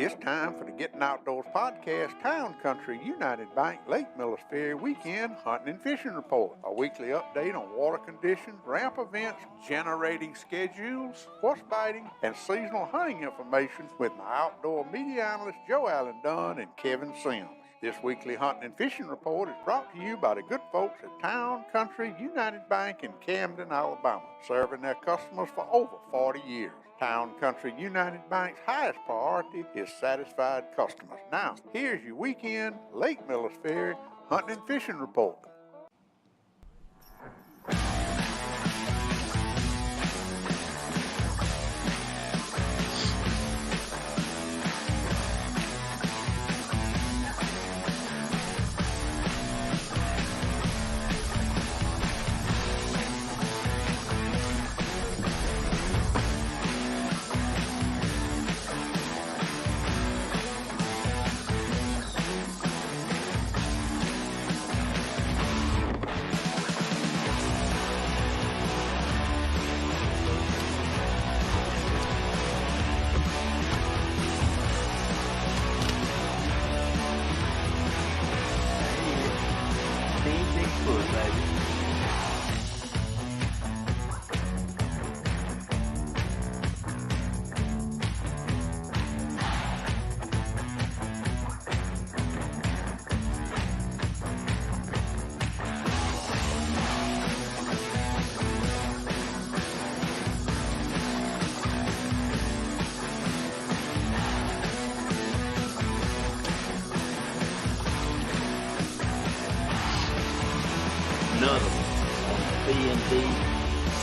It's time for the Gettin Outdoors podcast, Town Country United Bank Lake Millers Ferry Weekend Hunting and Fishing Report. A weekly update on water conditions, ramp events, generating schedules, horse biting, and seasonal hunting information with my outdoor media analysts Joe Allen Dunn and Kevin Sims. This weekly hunting and fishing report is brought to you by the good folks at Town Country United Bank in Camden, Alabama, serving their customers for over 40 years. Town Country United Bank's highest priority is satisfied customers. Now, here's your weekend Lake Millers Ferry hunting and fishing report.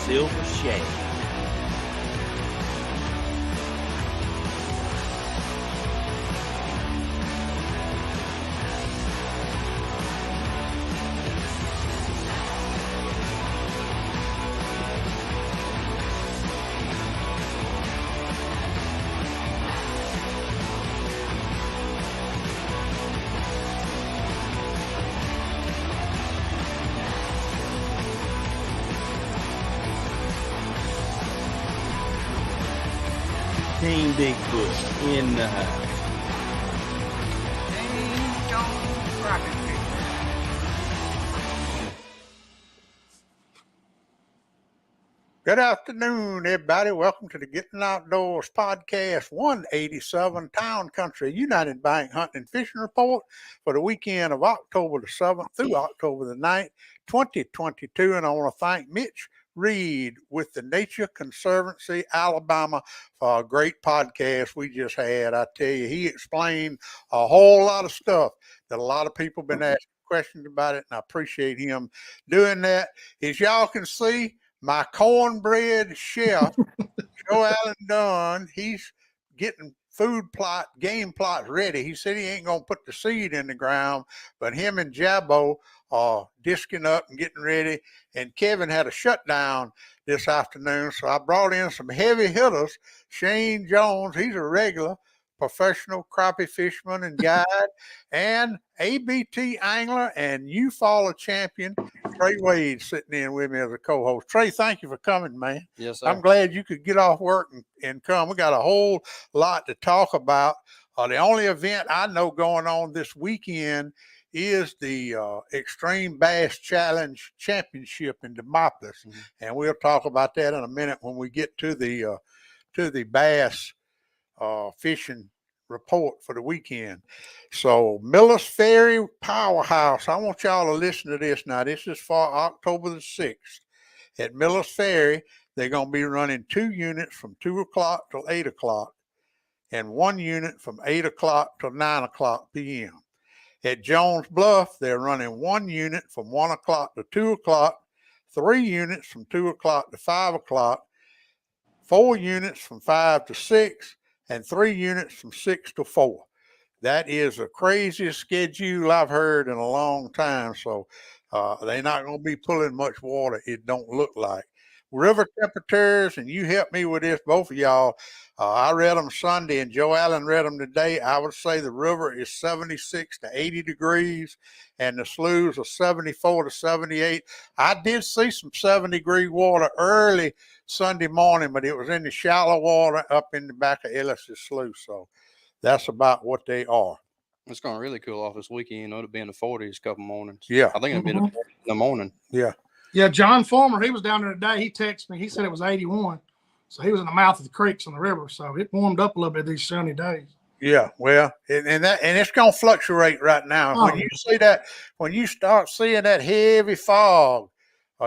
Silver Shade. Team Bigfoot in the house. Good afternoon, everybody. Welcome to the Gettin Outdoors podcast 187 Town Country United Bank Hunting and Fishing Report for the weekend of October the 7th through October the 9th, 2022. And I want to thank Mitch Reed with the Nature Conservancy, Alabama, for a great podcast we just had. I tell you, he explained a whole lot of stuff that a lot of people have been asking questions about it, and I appreciate him doing that. As y'all can see, my cornbread chef, Joe Allen Dunn, he's getting game plots ready. He said he ain't going to put the seed in the ground, but him and Jabbo are disking up and getting ready. And Kevin had a shutdown this afternoon, so I brought in some heavy hitters. Shane Jones, he's a regular professional crappie fisherman and guide, and ABT angler and Eufaula champion Trey Wade sitting in with me as a co-host. Trey, thank you for coming, man. Yes, sir. I'm glad you could get off work and come. We got a whole lot to talk about. The only event I know going on this weekend is the Extreme Bass Challenge Championship in Demopolis, and we'll talk about that in a minute when we get to the bass fishing report for the weekend. So Millers Ferry Powerhouse, I want y'all to listen to this now. This is for October the 6th. At Millers Ferry, they're going to be running 2 units from 2 o'clock till 8 o'clock and 1 unit from 8 o'clock till 9 o'clock p.m. At Jones Bluff, they're running 1 unit from 1 o'clock to 2 o'clock, 3 units from 2 o'clock to 5 o'clock, 4 units from 5 to 6, and 3 units from 6 to 4. That is the craziest schedule I've heard in a long time. So they're not going to be pulling much water, it don't look like. River temperatures, and you help me with this, both of y'all. I read them Sunday, and Joe Allen read them today. I would say the river is 76 to 80 degrees, and the sloughs are 74 to 78. I did see some 70-degree water early Sunday morning, but it was in the shallow water up in the back of Ellis's Slough. So That's about what they are. It's going to really cool off this weekend. You know, it'll be in the 40s a couple mornings. Yeah. I think it'll be in the 40s in the morning. Yeah. Yeah, John Former, he was down there today. He texted me. He said it was 81. So he was in the mouth of the creeks on the river. So it warmed up a little bit these sunny days. Yeah, well, and it's gonna fluctuate right now. Oh. When you start seeing that heavy fog,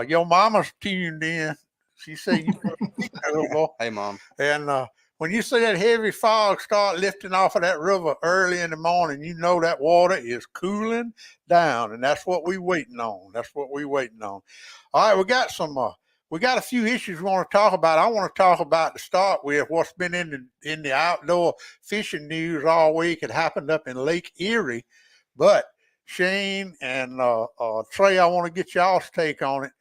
your mama's tuned in. She said you Hey, Mom. And when you see that heavy fog start lifting off of that river early in the morning, you know that water is cooling down, and that's what we're waiting on. All right, we got a few issues we want to talk about. I want to talk about, to start with, what's been in the outdoor fishing news all week. It happened up in Lake Erie, but Shane and Trey, I want to get y'all's take on it.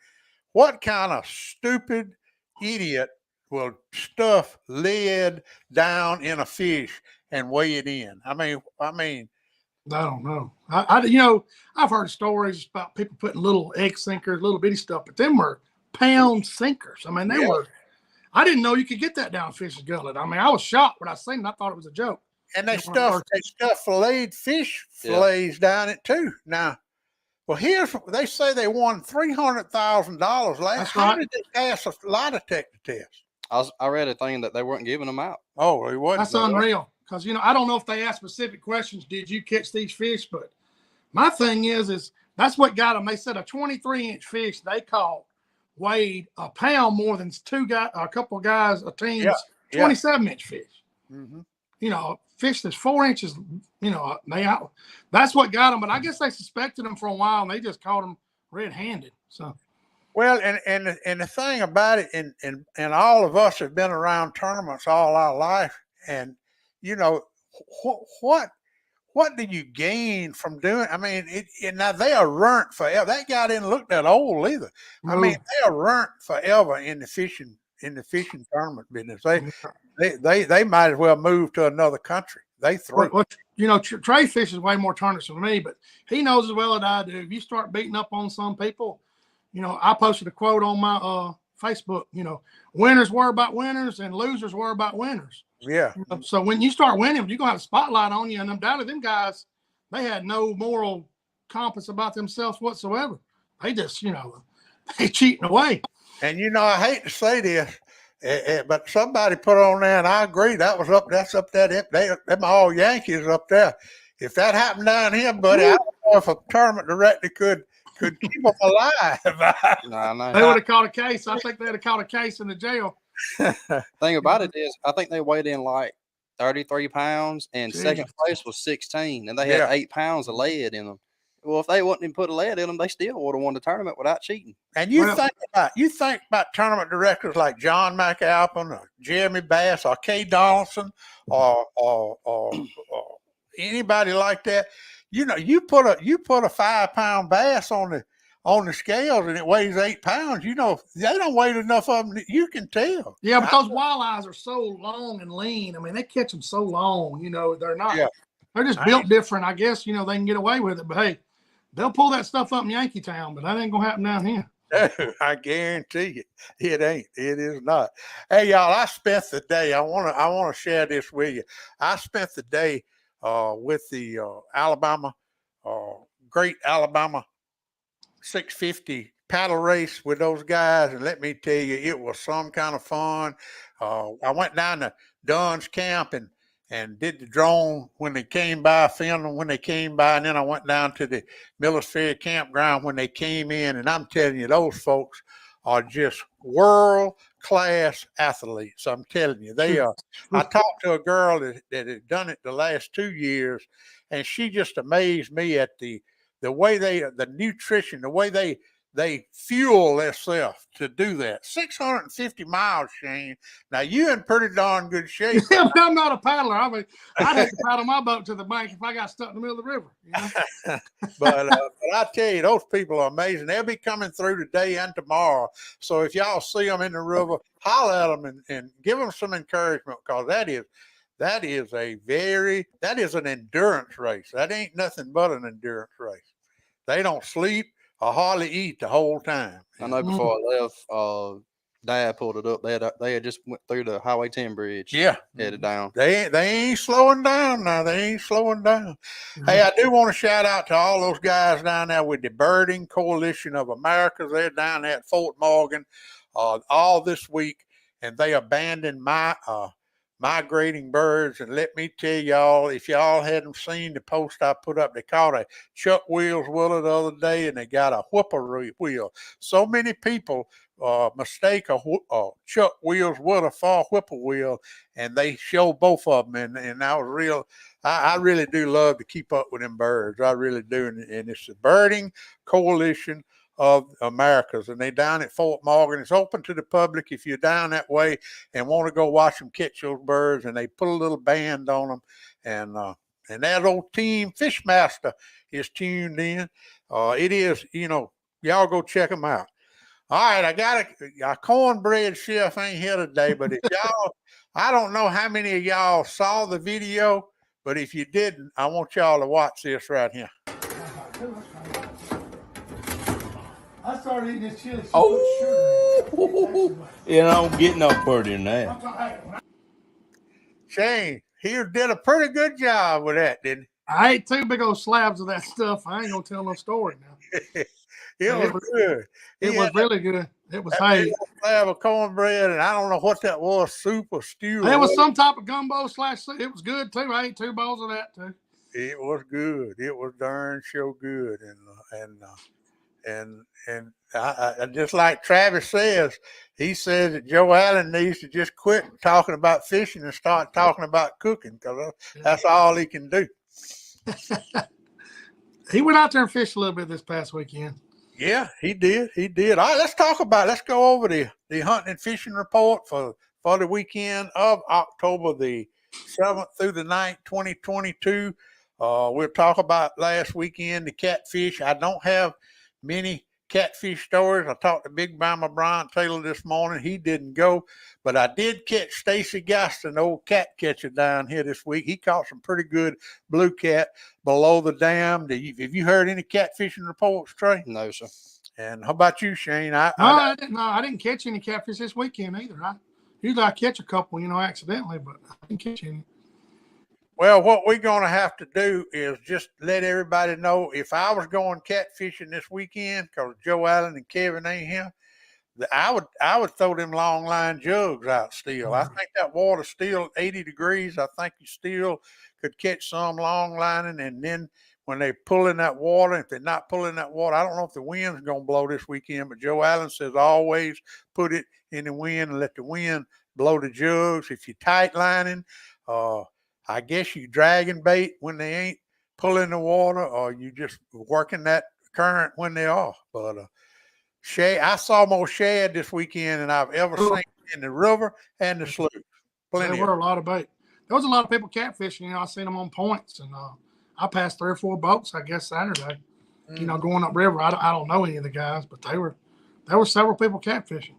What kind of stupid idiot will stuff lead down in a fish and weigh it in? I mean, I don't know. I've heard stories about people putting little egg sinkers, little bitty stuff, but them were pound sinkers. I mean, they were. I didn't know you could get that down a fish's gullet. I mean, I was shocked when I seen it. I thought it was a joke. And they stuff filleted fish fillets down it too. Now, well, they say they won $300,000 last. That's How right. did they pass a lie detector test? I read a thing that they weren't giving them out. Oh, it wasn't. That's unreal. Because, I don't know if they ask specific questions. Did you catch these fish? But my thing is that's what got them. They said a 23-inch fish they caught weighed a pound more than a couple of guys, a team's 27-inch fish. Mm-hmm. Fish that's 4 inches, that's what got them. But I guess they suspected them for a while, and they just caught them red-handed. So, well, and the thing about it, and all of us have been around tournaments all our life, and what do you gain from doing? I mean, now they are learned forever. That guy didn't look that old either. I mean, they are learned forever in the fishing tournament business. They might as well move to another country. They threw. Well, Trey fishes way more tournaments than me, but he knows as well as I do. If you start beating up on some people, I posted a quote on my Facebook. Winners worry about winners and losers worry about winners. Yeah. So when you start winning, you're gonna have a spotlight on you. And undoubtedly, them guys, they had no moral compass about themselves whatsoever. They just, they cheating away. And I hate to say this, but somebody put on there, and I agree. That's up there. Them all Yankees up there. If that happened down here, buddy, I don't know if a tournament director could keep them alive. No. They would have caught a case. I think they'd have caught a case in the jail. Thing about it is, I think they weighed in like 33 pounds, and second place was 16, and they had 8 pounds of lead in them. Well, if they wouldn't even put a lead in them, they still would have won the tournament without cheating. And you think about tournament directors like John McAlpin or Jeremy Bass or Kay Donaldson or anybody like that. You put a 5-pound bass on the scales and it weighs 8 pounds. They don't weigh enough of them that you can tell. Yeah, but those walleyes are so long and lean. I mean, they catch them so long. They're not. Yeah. They're just built different. I guess they can get away with it. But hey, they'll pull that stuff up in Yankee Town, but that ain't gonna happen down here. I guarantee you, it ain't. It is not. Hey, y'all! I spent the day. I want to share this with you. I spent the day with the Alabama, Great Alabama 650 paddle race with those guys, and let me tell you, it was some kind of fun. I went down to Dunn's camp and did the drone when they came by, filmed them when they came by, and then I went down to the Millers Ferry campground when they came in, and I'm telling you, those folks are just world-class athletes. I'm telling you, they are. I talked to a girl that had done it the last 2 years, and she just amazed me at the way the nutrition, the way they fuel themselves to do that. 650 miles, Shane. Now, you in pretty darn good shape. Yeah, but I'm not a paddler. I mean, I'd have to paddle my boat to the bank if I got stuck in the middle of the river. But I tell you, those people are amazing. They'll be coming through today and tomorrow. So if y'all see them in the river, holler at them and give them some encouragement, because that is an endurance race. That ain't nothing but an endurance race. They don't sleep or hardly eat the whole time. I know before I left, Dad pulled it up. They had just went through the Highway 10 bridge. Yeah. Headed down. They ain't slowing down now. They ain't slowing down. Hey, I do want to shout out to all those guys down there with the Birding Coalition of America. They're down there at Fort Morgan all this week, and they abandoned migrating birds. And let me tell y'all, if y'all hadn't seen the post I put up, they caught a chuck wheels willow the other day, and they got a whippoorwill. So many people mistake a chuck wheels willow for a whippoorwill, and they show both of them. And I was real. I really do love to keep up with them birds. I really do. And it's the Birding Coalition of Americas, and they down at Fort Morgan. It's open to the public if you're down that way and want to go watch them catch those birds. And they put a little band on them, and that old team Fishmaster is tuned in. It is, y'all go check them out. All right, I got a cornbread chef ain't here today, but if y'all, I don't know how many of y'all saw the video, but if you didn't, I want y'all to watch this right here. I started eating this chili. I'm getting up further than that. Shane, he did a pretty good job with that, didn't he? I ate 2 big old slabs of that stuff. I ain't gonna tell no story now. It was good. It was really good. It was slab of cornbread, and I don't know what that was, soup or stew. It was some type of gumbo / soup. It was good too. I ate 2 bowls of that too. It was good. It was darn sure good, and I just like Travis says, he says that Joe Allen needs to just quit talking about fishing and start talking about cooking, because that's all he can do. He went out there and fished a little bit this past weekend. Yeah, he did. All right, let's go over the hunting and fishing report for the weekend of October the 7th through the 9th, 2022. We'll talk about last weekend, the catfish. I don't have many catfish stories. I talked to Big Mama Brian Taylor this morning. He didn't go, but I did catch Stacy Gaston, old cat catcher down here this week. He caught some pretty good blue cat below the dam. Have you heard any catfishing reports, Trey? No, sir. And how about you, Shane? I didn't catch any catfish this weekend either. Usually I catch a couple, accidentally, but I didn't catch any. Well, what we're going to have to do is just let everybody know, if I was going catfishing this weekend, because Joe Allen and Kevin ain't here, I would throw them long line jugs out still. I think that water's still 80 degrees. I think you still could catch some long lining. And then when they pull in that water, if they're not pulling that water, I don't know if the wind's going to blow this weekend, but Joe Allen says always put it in the wind and let the wind blow the jugs. If you're tight lining, I guess you dragging bait when they ain't pulling the water, or you just working that current when they are. But I saw more shad this weekend than I've ever seen in the river and the slough. There were a lot of bait. There was a lot of people catfishing. I seen them on points, and I passed 3 or 4 boats, I guess, Saturday. Going up river. I don't know any of the guys, but there were several people catfishing.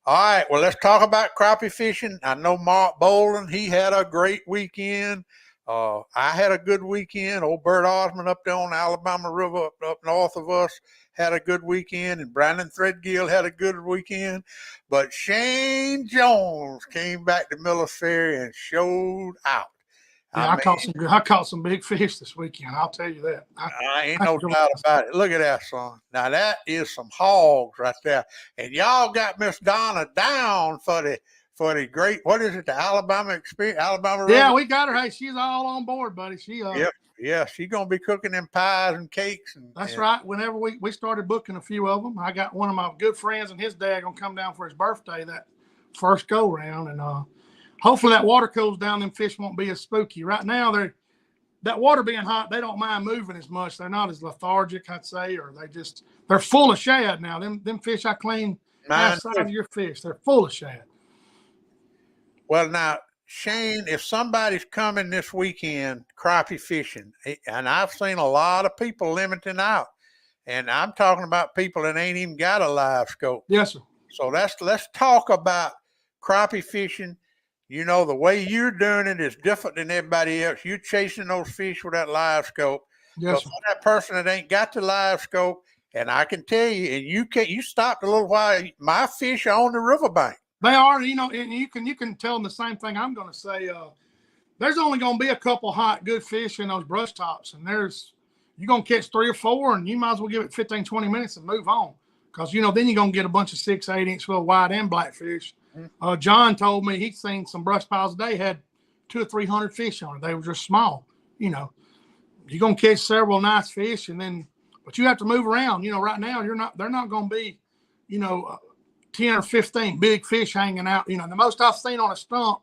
All right, well, let's talk about crappie fishing. I know Mark Bolden, he had a great weekend. I had a good weekend. Old Bert Osmond up there on the Alabama River up north of us had a good weekend, and Brandon Threadgill had a good weekend. But Shane Jones came back to Millers Ferry and showed out. Yeah, I caught some big fish this weekend. I'll tell you that. I ain't no doubt about it. Look at that, son. Now that is some hogs right there. And y'all got Miss Donna down for the great, what is it, the Alabama experience, Alabama River? Yeah, we got her. Hey, she's all on board, buddy. Yeah, she's gonna be cooking them pies and cakes. That's right. Whenever we started booking a few of them, I got one of my good friends and his dad gonna come down for his birthday that first go round, and hopefully that water cools down. Them fish won't be as spooky. Right now, that water being hot, they don't mind moving as much. They're not as lethargic, I'd say, or they're full of shad now. Them fish I clean outside of your fish, they're full of shad. Well, now, Shane, if somebody's coming this weekend crappie fishing, and I've seen a lot of people limiting out, and I'm talking about people that ain't even got a live scope. Yes, sir. So let's talk about crappie fishing. The way you're doing it is different than everybody else. You're chasing those fish with that live scope. Yes, but for that person that ain't got the live scope And I can tell you, and you stopped a little while. My fish are on the riverbank. They are, and you can tell them the same thing I'm going to say. There's only going to be a couple hot, good fish in those brush tops, and you're going to catch 3 or 4, and you might as well give it 15, 20 minutes and move on. Because, then you're going to get a bunch of 6, 8 inch little white and blackfish. John told me he'd seen some brush piles today had 200 or 300 fish on it. They were just small. You're going to catch several nice fish, but you have to move around. Right now they're not going to be, 10 or 15 big fish hanging out. The most I've seen on a stump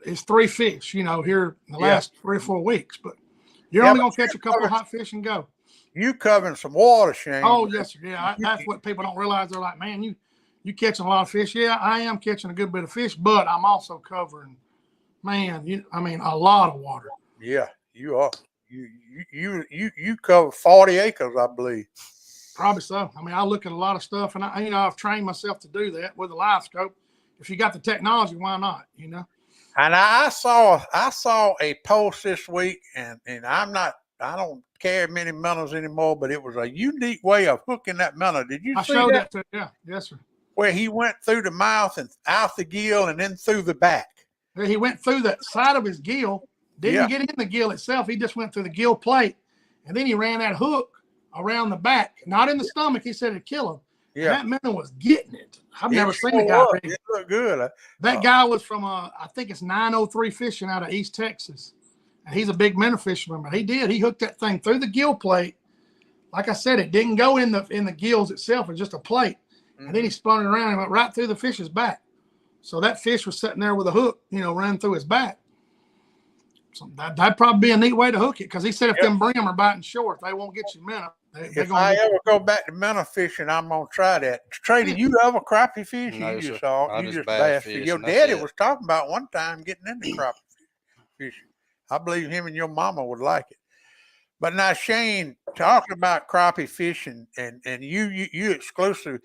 is 3 fish, here in the last 3 or 4 weeks. But you're only going to catch a couple of hot fish and go. You covering some water, Shane. Oh, yes, sir. Yeah, that's what people don't realize. They're like, man, you catching a lot of fish. Yeah, I am catching a good bit of fish, but I'm also covering, a lot of water. Yeah, you are. You cover 40 acres, I believe. Probably so. I look at a lot of stuff, and I've trained myself to do that with a live scope. If you got the technology, why not? And I saw a post this week, and I don't carry many minnows anymore, but it was a unique way of hooking that minnow. Did you see that? I showed that to you. Yes, sir. Where he went through the mouth and out the gill and then through the back. He went through the side of his gill, didn't get in the gill itself. He just went through the gill plate, and then he ran that hook around the back, not in the stomach. He said it'd kill him. Yeah, and that minnow was getting it. I've never seen a guy. It looked good. That guy was from I think it's 903 Fishing out of East Texas, and he's a big minnow fisherman. But he hooked that thing through the gill plate. Like I said, it didn't go in the gills itself. It's just a plate, and then he spun it around and went right through the fish's back. So that fish was sitting there with a hook, running through his back. So that'd probably be a neat way to hook it, because he said if them brim are biting short, they won't get you minnow. If I ever go back to minnow fishing, I'm gonna try that. Trey, do you ever crappie fish? No, you just bass fish. Your daddy was talking about one time getting into crappie fishing. I believe him and your mama would like it. But now, Shane, talking about crappie fishing, and you exclusive,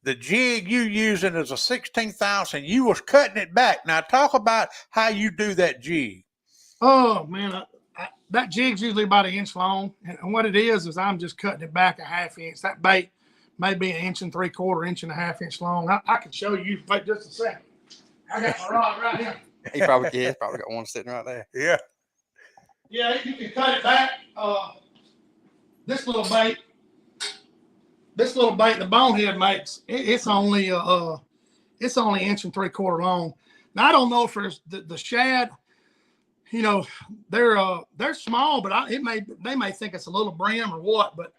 the jig you using is a 16th ounce, and you was cutting it back. Now, talk about how you do that jig. Oh man, that jig's usually about 1 inch long, and what it is I'm just cutting it back a 1/2 inch. That bait may be 1 3/4 inch, 1/2 inch long. I can show you. Wait just a second. I got my rod right here. He probably got one sitting right there. Yeah. Yeah, you can cut it back. This little bait, the bonehead makes, it's only 1 3/4 long. Now I don't know if there's the shad. They're small, but they may think it's a little brim or what. But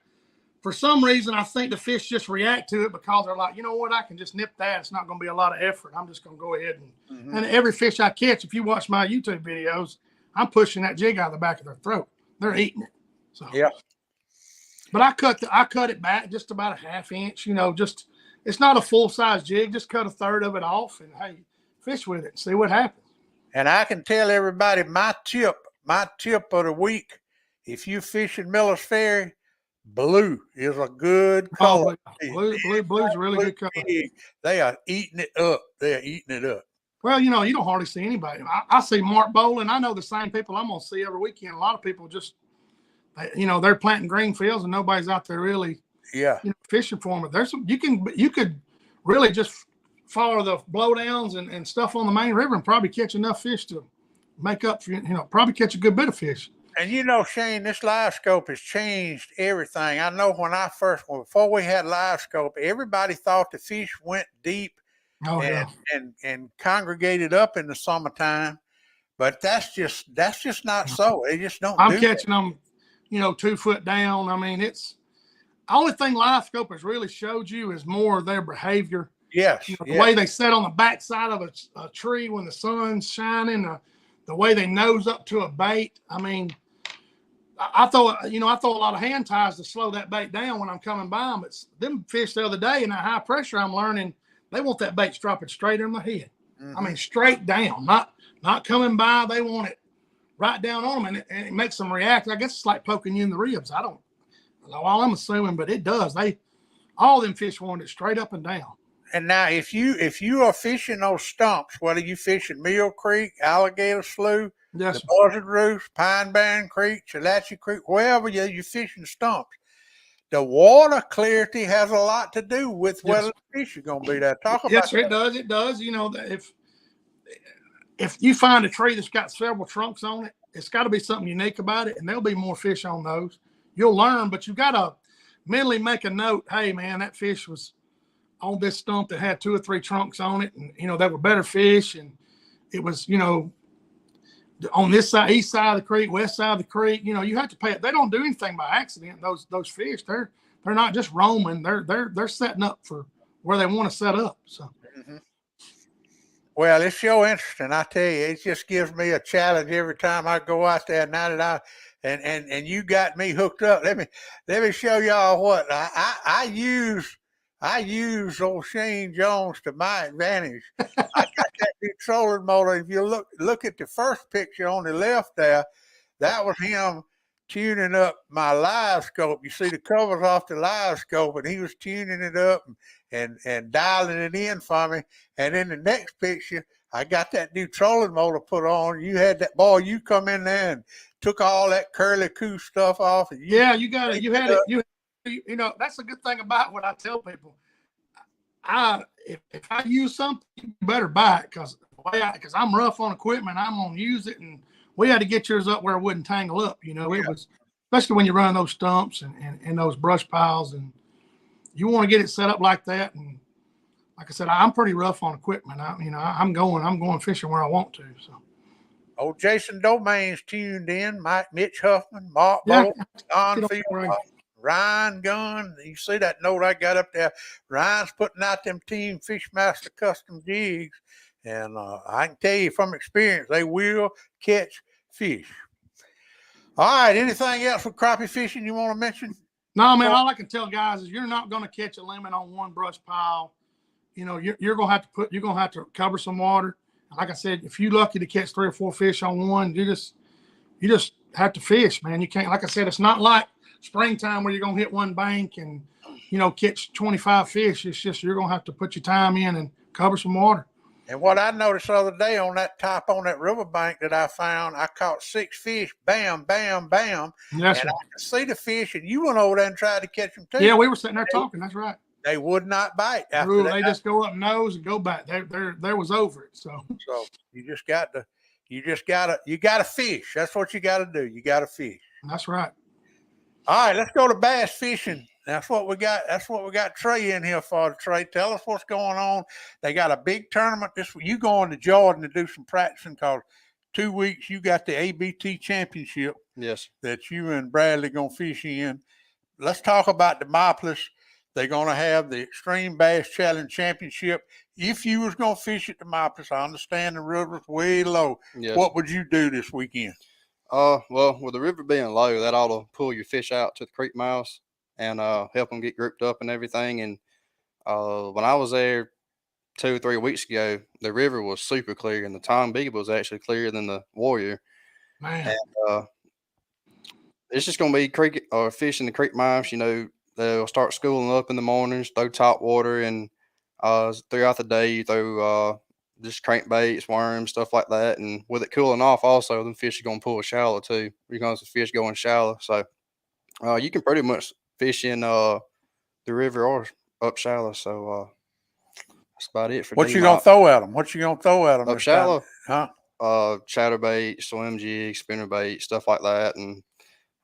for some reason, I think the fish just react to it because they're like, you know what, I can just nip that. It's not going to be a lot of effort. I'm just going to go ahead and every fish I catch, if you watch my YouTube videos, I'm pushing that jig out of the back of their throat. They're eating it. So yeah. But I cut it back just about a 1/2 inch. Just it's not a full size jig. Just cut 1/3 of it off and hey, fish with it and see what happens. And I can tell everybody my tip of the week, if you fish in Millers Ferry, blue is a good color. Blue's a really good color. They are eating it up. Well, you don't hardly see anybody. I see Mark Bowling. I know the same people I'm going to see every weekend. A lot of people just, they're planting green fields and nobody's out there really fishing for them. But you could really just follow the blowdowns and stuff on the main river and probably catch enough fish to make up for, probably catch a good bit of fish. And Shane, this live scope has changed everything. I know before we had live scope, everybody thought the fish went deep and congregated up in the summertime, but that's just not so. They just don't. I'm catching them, 2 foot down. It's the only thing live scope has really showed you is more of their behavior. Yes. The way they sit on the backside of a tree when the sun's shining, the way they nose up to a bait. I throw a lot of hand ties to slow that bait down when I'm coming by them. It's them fish the other day in that high pressure. I'm learning they want that bait dropping straight in my head. Straight down, not coming by. They want it right down on them, and it makes them react. I guess it's like poking you in the ribs. I don't know all I'm assuming, but it does. All them fish want it straight up and down. And now, if you are fishing those stumps, whether you fishing Mill Creek, Alligator Slough, the Buzzard Roost, Pine Barren Creek, Chalachi Creek, wherever you're fishing stumps, the water clarity has a lot to do with whether Yes. the fish are going to be there. Talk about Yes, that. it does. It does. You know, if you find a tree that's got several trunks on it, it's got to be something unique about it, and there'll be more fish on those. You'll learn, but you got to mentally make a note. Hey, man, that fish was on this stump that had 2 or 3 trunks on it, and they were better fish, and it was on this side, east side of the creek, west side of the creek. You have to pay it. They don't do anything by accident. Those fish, they're not just roaming. They're setting up for where they want to set up. So. Mm-hmm. Well, it's so interesting. I tell you, it just gives me a challenge every time I go out there. Now that and you got me hooked up. Let me show y'all what I use old Shane Jones to my advantage. I got that new trolling motor. If you look at the first picture on the left there, that was him tuning up my live scope. You see the covers off the live scope, and he was tuning it up and dialing it in for me. And in the next picture, I got that new trolling motor put on. You had that boy. You come in there and took all that curly coo stuff off. And you got it. You had it. That's a good thing about what I tell people. If I use something, you better buy it because I'm rough on equipment. I'm gonna use it, and we had to get yours up where it wouldn't tangle up. It was, especially when you run those stumps and those brush piles, and you want to get it set up like that. And like I said, I'm pretty rough on equipment. I'm going fishing where I want to. So. Old Jason Domain's tuned in. Mitch Huffman, Mark Bolt, Don Field, Ryan Gunn. You see that note I got up there? Ryan's putting out them Team Fishmaster custom jigs, and I can tell you from experience, they will catch fish. All right. Anything else for crappie fishing you want to mention? No, man. All I can tell guys is you're not going to catch a limit on one brush pile. You're going to have to cover some water. Like I said, if you're lucky to catch 3 or 4 fish on one, you just have to fish, man. You can't. Like I said, it's not like springtime where you're going to hit one bank and catch 25 fish. It's just you're going to have to put your time in and cover some water. And what I noticed the other day on that riverbank that I found, I caught 6 fish, bam, bam, bam. Yes, and I could see the fish, and you went over there and tried to catch them too. Yeah, we were sitting there talking. That's right. They would not bite after that. They just go up nose and go back. There was over it. So you got to fish. That's what you got to do. You got to fish. That's right. All right, let's go to bass fishing. That's what we got. That's what we got Trey in here for. Trey, tell us what's going on. They got a big tournament this week. You going to Jordan to do some practicing because 2 weeks you got the ABT championship. Yes. That you and Bradley gonna fish in. Let's talk about the Demopolis. They're gonna have the Extreme Bass Challenge Championship. If you was gonna fish at Demopolis, I understand the river's way low. Yes. What would you do this weekend? Well, with the river being low, that ought to pull your fish out to the creek mouths and help them get grouped up and everything. And when I was there 2 or 3 weeks ago, the river was super clear, and the Tom Big was actually clearer than the Warrior. Man. And it's just going to be creek or fish in the creek mouths. They'll start schooling up in the mornings, throw top water, and throughout the day you throw just crankbaits, worms, stuff like that. And with it cooling off, also, them fish are going to pull shallow too, because the fish going shallow. So you can pretty much fish in the river or up shallow. So that's about it for what you gonna throw at them? What you gonna throw at them? Up shallow, huh? Chatterbait, swim jig, spinnerbait, stuff like that. And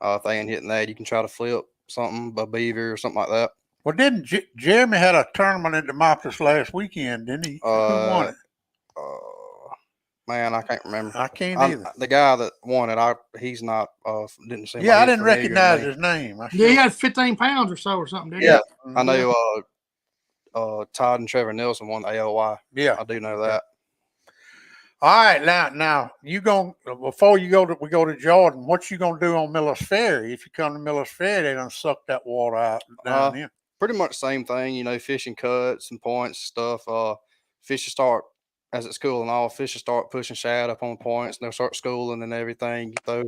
if they ain't hitting that, you can try to flip something, a beaver or something like that. Well, didn't Jeremy had a tournament at Demopolis last weekend, didn't he? Who won it? Man, I can't remember. I can't either. The guy that won it, he's not. Didn't seem. Yeah, I didn't recognize his name. He had 15 pounds or so or something. Didn't yeah, he? I know. Todd and Trevor Nelson won the AOY. Yeah, I do know that. All right, now you before we go to Jordan. What you gonna do on Millers Ferry? If you come to Millers Ferry, they done suck that water out down there. Pretty much the same thing, fishing cuts and points stuff. Fish start as it's cooling off. Fish start pushing shad up on points, and they'll start schooling and everything. You throw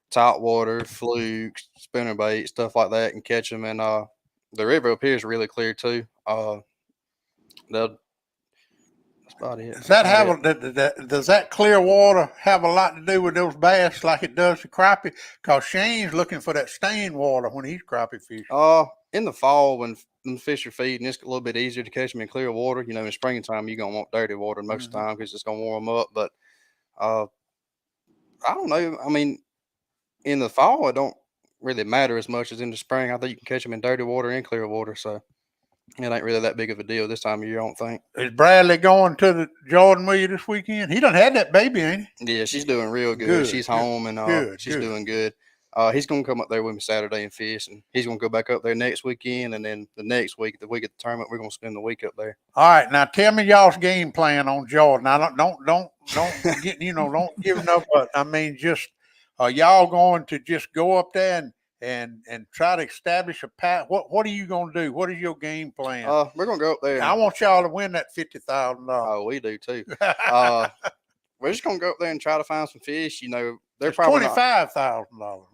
top water, flukes, spinnerbait, stuff like that, and catch them. And the river up here is really clear too. about it. Does that have does that clear water have a lot to do with those bass like it does the crappie? Because Shane's looking for that stained water when he's crappie fishing. In the fall when the fish are feeding, it's a little bit easier to catch them in clear water. You know, in springtime you're gonna want dirty water most of the time because it's gonna warm them up. But I don't know. I mean, in the fall it don't really matter as much as in the spring. I think you can catch them in dirty water and clear water, so it ain't really that big of a deal this time of year, I don't think. Is Bradley going to the Jordan with you this weekend? He done had that baby, ain't he? Yeah, she's doing real good. She's home and she's doing good. He's going to come up there with me Saturday and fish, and he's going to go back up there next weekend, and then the next week, the week of the tournament, we're going to spend the week up there. All right, now tell me y'all's game plan on Jordan. Now don't get don't give enough, but I mean just are y'all going to just go up there and try to establish a path? What are you going to do? What is your game plan? We're going to go up there. I want y'all to win that $50,000. Oh, we do too. We're just going to go up there and try to find some fish. You know, they're it's probably $25,000.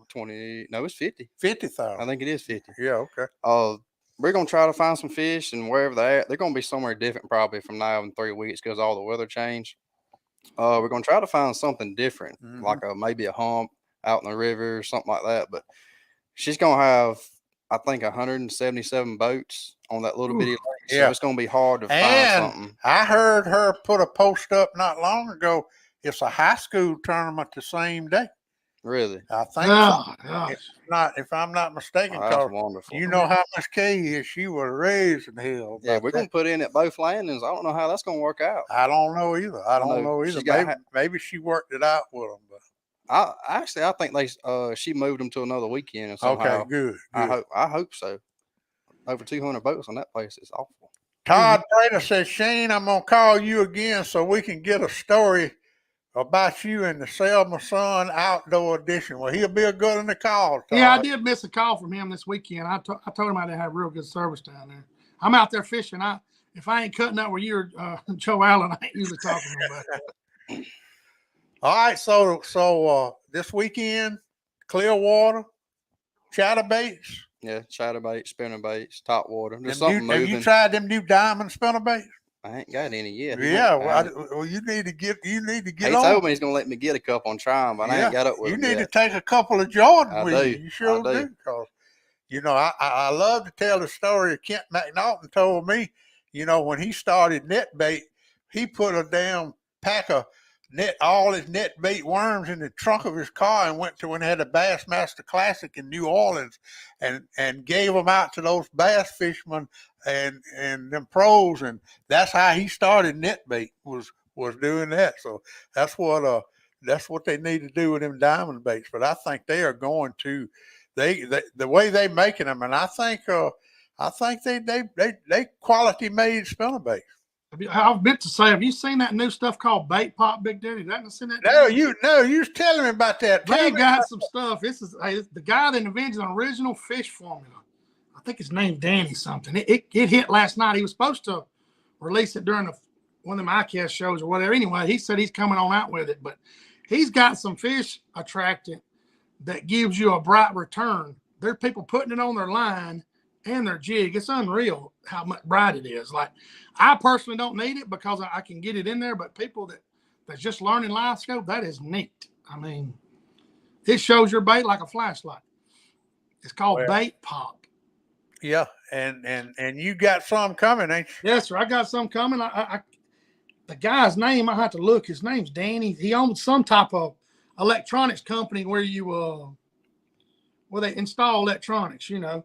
20. No, it's 50. 50,000. I think it is 50. Yeah, okay. We're going to try to find some fish, and wherever they're at, they're going to be somewhere different probably from now in 3 weeks because all the weather changed. We're going to try to find something different, like maybe a hump out in the river or something like that. But she's going to have, I think, 177 boats on that little bitty lake. So it's going to be hard to find something. I heard her put a post up not long ago. It's a high school tournament the same day. Really? I think if I'm not mistaken. That's wonderful. You know how much Kay is. She was raised in hell. Yeah, we're going to put in at both landings. I don't know how that's going to work out. I don't know either. I don't know either. Maybe she worked it out with them. But I think she moved them to another weekend. Somehow. Okay, good. I hope so. Over 200 boats on that place is awful. Todd Prater says, Shane, I'm going to call you again so we can get a story about you in the Selma Sun Outdoor Edition. Well, he'll be a good one to call, Todd. Yeah, I did miss a call from him this weekend. I told him I didn't have real good service down there. I'm out there fishing. If I ain't cutting up with you or Joe Allen, I ain't usually talking about it. All right, so this weekend, Clearwater, chatterbaits. Yeah, chatterbaits, spinnerbaits, top water. There's something moving. Have you tried them new diamond spinnerbaits? I ain't got any yet. Well, you need to get. He on. Told me he's gonna let me get a couple and try them, but I ain't got up with them. You need yet. to take a couple of Jordan with you. You sure do. Because I love to tell the story of Kent McNaughton told me. When he started net bait, he put a damn pack of all his net bait worms in the trunk of his car and went to when they had a Bassmaster Classic in New Orleans and gave them out to those bass fishermen and them pros, and that's how he started net bait was doing that. So that's what they need to do with them diamond baits. But I think they are going to the way they making them, and I think they quality made spinnerbaits. I've meant to say, have you seen that new stuff called Bait Pop, Big Daddy? Have you seen that? No, you was telling me about that. They got some stuff. This is the guy that invented an original fish formula. I think his name's Danny something. It hit last night. He was supposed to release it during one of them iCast shows or whatever. Anyway, he said he's coming on out with it, but he's got some fish attractant that gives you a bright return. There are people putting it on their line and their jig. It's unreal how much bright it is. Like, I personally don't need it because I can get it in there, but people that's just learning live scope, that is neat. I mean, it shows your bait like a flashlight. It's called Bait Pop. Yeah, and you got some coming, ain't you? Yes, sir. I got some coming. The guy's name, I have to look. His name's Danny. He owns some type of electronics company where you where they install electronics. Yeah.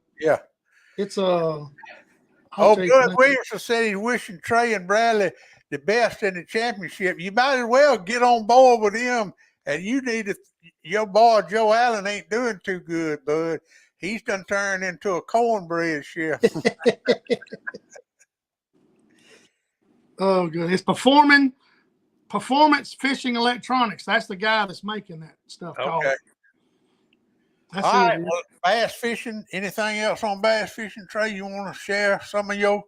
It's Good Williamson said he's wishing Trey and Bradley the best in the championship. You might as well get on board with him. And you need to. Your boy Joe Allen ain't doing too good, bud. He's done turned into a cornbread chef. Oh, good. It's Performance Fishing Electronics. That's the guy that's making that stuff. Okay. That's all right. Well, bass fishing. Anything else on bass fishing, Trey? You want to share some of your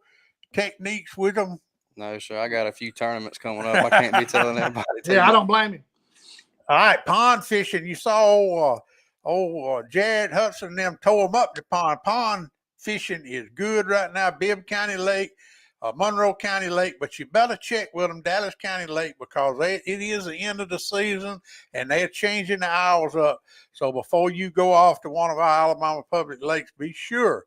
techniques with them? No, sir. I got a few tournaments coming up. I can't be telling everybody. I don't blame you. All right, pond fishing. You saw Jared Hudson and them tore them up the pond. Pond fishing is good right now. Bibb County Lake, Monroe County Lake, but you better check with them, Dallas County Lake, because it is the end of the season and they're changing the hours up. So before you go off to one of our Alabama public lakes, be sure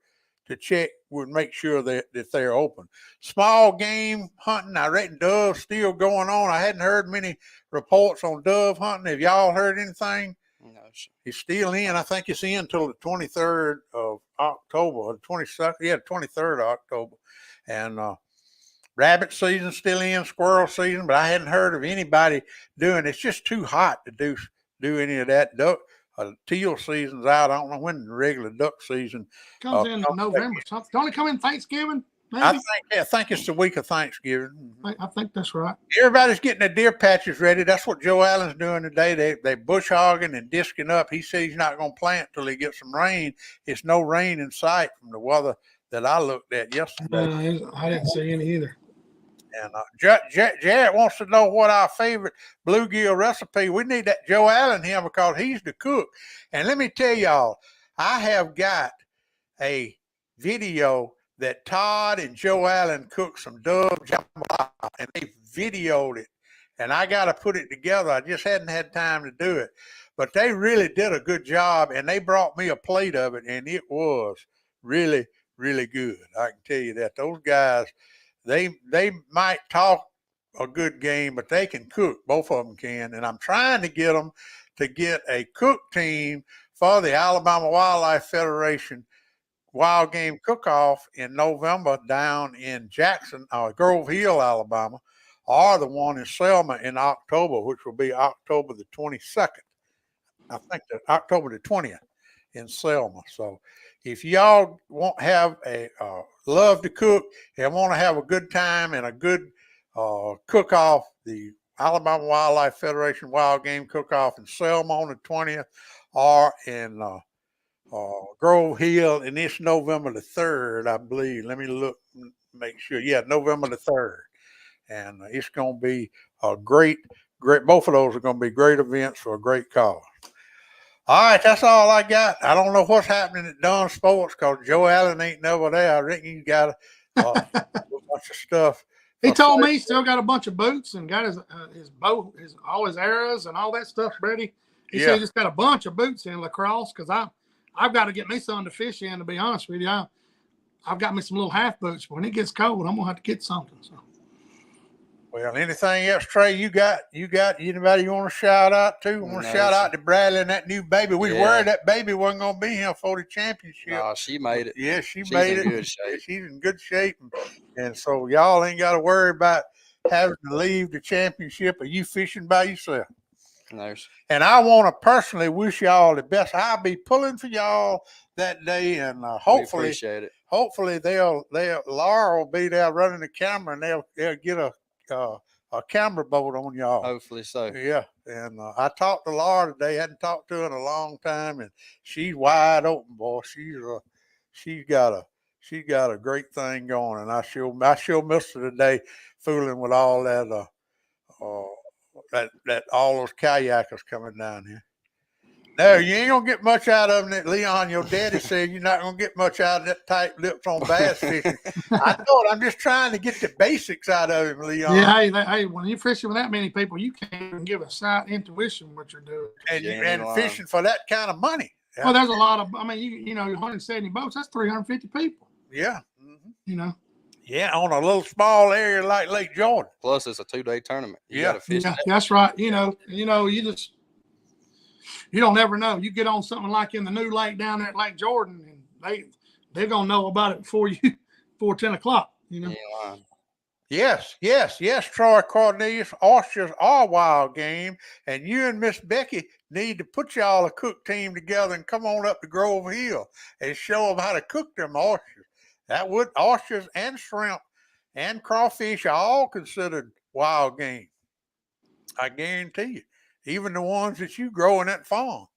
to check and make sure that they're open. Small game hunting, I reckon dove still going on. I hadn't heard many reports on dove hunting. Have y'all heard anything? No, sir. It's still in. I think it's in until the 23rd of October, or the 22nd. Yeah, the 23rd of October. And rabbit season still in, squirrel season, but I hadn't heard of anybody doing it. It's just too hot to do any of that. Duck teal season's out. I don't know when the regular duck season comes in November. Don't it come in Thanksgiving? Maybe? I think it's the week of Thanksgiving. I think that's right. Everybody's getting their deer patches ready. That's what Joe Allen's doing today. They bush hogging and disking up. He says he's not going to plant till he gets some rain. It's no rain in sight from the weather that I looked at yesterday. I didn't see any either. And Jarrett wants to know what our favorite bluegill recipe. We need that Joe Allen here because he's the cook. And let me tell y'all, I have got a video that Todd and Joe Allen cooked some dove jambalaya, and they videoed it. And I got to put it together. I just hadn't had time to do it. But they really did a good job, and they brought me a plate of it, and it was really, really good. I can tell you that. Those guys, they might talk a good game, but they can cook. Both of them can. And I'm trying to get them to get a cook team for the Alabama Wildlife Federation wild game cook-off in November down in Jackson, Grove Hill, Alabama, or the one in Selma in October, which will be October the 22nd. I think October the 20th in Selma. So if y'all want have a love to cook and want to have a good time and a good cook-off, the Alabama Wildlife Federation wild game cook-off in Selma on the 20th, or in Grove Hill, and it's November the 3rd, I believe. Let me look, make sure. Yeah, November the 3rd. And it's going to be a great, both of those are going to be great events for a great cause. All right, that's all I got. I don't know what's happening at Dunn Sports because Joe Allen ain't never there. I reckon he's got a bunch of stuff. He told me he still got a bunch of boots and got his bow, all his arrows and all that stuff ready. He said he just got a bunch of boots in lacrosse because I've got to get me something to fish in, to be honest with you. I've got me some little half boots. But when it gets cold, I'm going to have to get something. So. Well, anything else, Trey, you got anybody you want to shout out to? Want to shout out to Bradley and that new baby. We worried that baby wasn't going to be here for the championship. No, she made it. Yeah, she's made it. Good shape. She's in good shape. And so y'all ain't got to worry about having to leave the championship or you fishing by yourself. Nice. And I want to personally wish y'all the best. I'll be pulling for y'all that day, and hopefully, appreciate it. Hopefully, Laura will be there running the camera, and they'll get a camera boat on y'all. Hopefully so. Yeah. And I talked to Laura today. Hadn't talked to her in a long time, and she's wide open, boy. She's got a great thing going, and I sure miss her today, fooling with all that. That all those kayakers coming down here. No, you ain't gonna get much out of them. Leon, your daddy said you're not gonna get much out of that tight lips on bass fishing. I thought I'm just trying to get the basics out of him, Leon. Yeah, hey, when you're fishing with that many people, you can't even give a sight intuition what you're doing. And fishing for that kind of money. Well, there's a lot of. I mean, you know, 170 boats. That's 350 people. Yeah. Mm-hmm. You know. Yeah, on a little small area like Lake Jordan. Plus, it's a 2-day tournament. You yeah, gotta fish that's right. You know, you don't ever know. You get on something like in the new lake down there at Lake Jordan, and they're gonna know about it before 10 o'clock. You know. Yes, Troy Cornelius. Oysters are wild game, and you and Miss Becky need to put y'all a cook team together and come on up to Grove Hill and show them how to cook them oysters. Oysters and shrimp and crawfish are all considered wild game. I guarantee you, even the ones that you grow in that farm.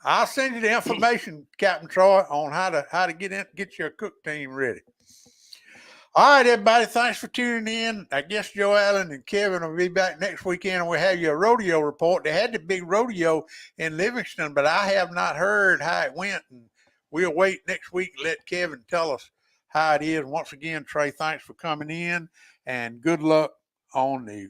I'll send you the information, Captain Troy, on how to get your cook team ready. All right, everybody, thanks for tuning in. I guess Joe Allen and Kevin will be back next weekend, and we'll have you a rodeo report. They had the big rodeo in Livingston, but I have not heard how it went, and we'll wait next week and let Kevin tell us how it is. Once again, Trey, thanks for coming in, and good luck on the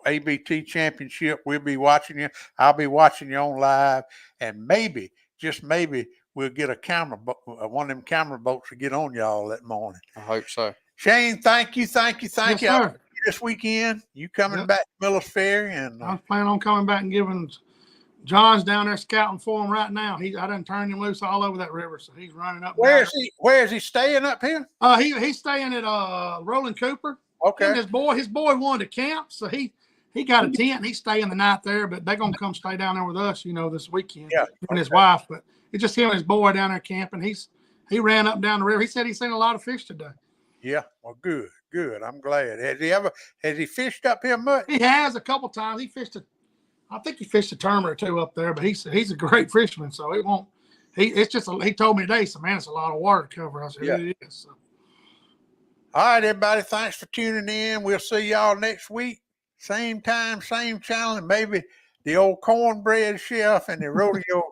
ABT championship. We'll be watching you. I'll be watching you on live, and maybe, just maybe, we'll get a camera, one of them camera boats to get on y'all that morning. I hope so. Shane, thank you. Yes, sir. This weekend, you coming back to Millers Ferry, and I was planning on coming back and giving. John's down there scouting for him right now. I done turned him loose all over that river, so he's running up. Where is he staying up here? He's staying at Roland Cooper. Okay. And his boy wanted to camp, so he got a tent and he's staying the night there. But they're gonna come stay down there with us, this weekend. Yeah. And his wife. But it's just him and his boy down there camping. He ran up and down the river. He said he's seen a lot of fish today. Yeah. Well, good. I'm glad. Has he fished up here much? He has a couple times. I think he fished a term or two up there, but he's a great fisherman, so it won't. He told me today, so man, it's a lot of water to cover. I said, yeah, it is. So. All right, everybody, thanks for tuning in. We'll see y'all next week, same time, same channel, and maybe the old cornbread chef and the rodeo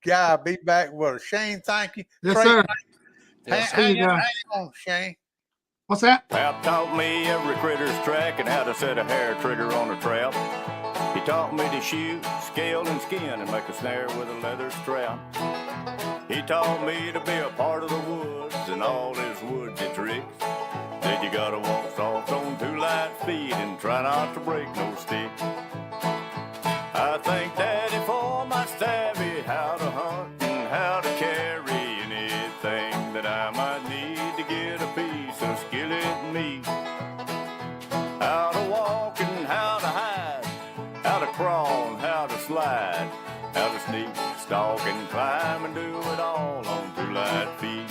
guy be back with us. Shane, thank you. Yes, Trey, sir. Hang on, Shane. What's that? Pap taught me every critter's track and how to set a hair trigger on a trap. He taught me to shoot, scale, and skin and make a snare with a leather strap. He taught me to be a part of the woods and all his woodsy tricks. Said you gotta walk soft on 2 light feet and try not to break no stick. I thank Daddy for my savvy, how to hunt and how to carry anything that I might need to get a piece of skillet meat. How to walk and how to hide, how to crawl and how to slide, how to sneak, stalk, and climb and do it all on 2 light feet.